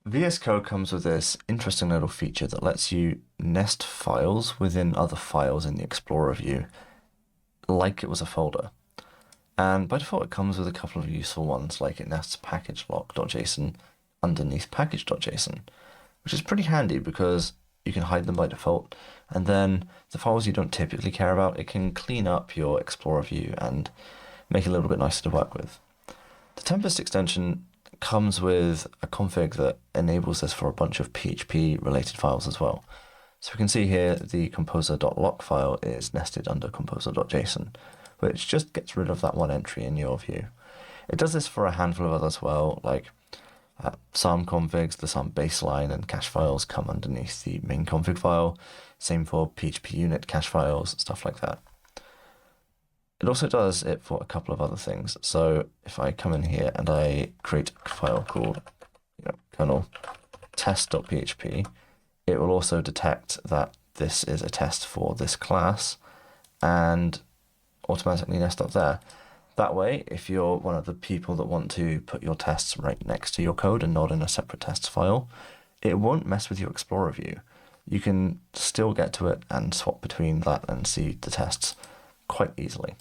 VS Code comes with this interesting little feature that lets you nest files within other files in the Explorer view, like it was a folder. And by default, it comes with a couple of useful ones, like it nests package.lock.json underneath package.json, which is pretty handy because you can hide them by default. And then the files you don't typically care about, it can clean up your Explorer view and make it a little bit nicer to work with. The TemPHPest extension comes with a config that enables this for a bunch of PHP related files as well. So we can see here the composer.lock file is nested under composer.json, which just gets rid of that one entry in your view. It does this for a handful of others as well, like SARM configs, the SARM baseline and cache files come underneath the main config file. Same for PHP unit cache files, stuff like that. It also does it for a couple of other things. So if I come in here and I create a file called kernel test.php, it will also detect that this is a test for this class and automatically nest up there. That way, if you're one of the people that want to put your tests right next to your code and not in a separate tests file, it won't mess with your Explorer view. You can still get to it and swap between that and see the tests quite easily.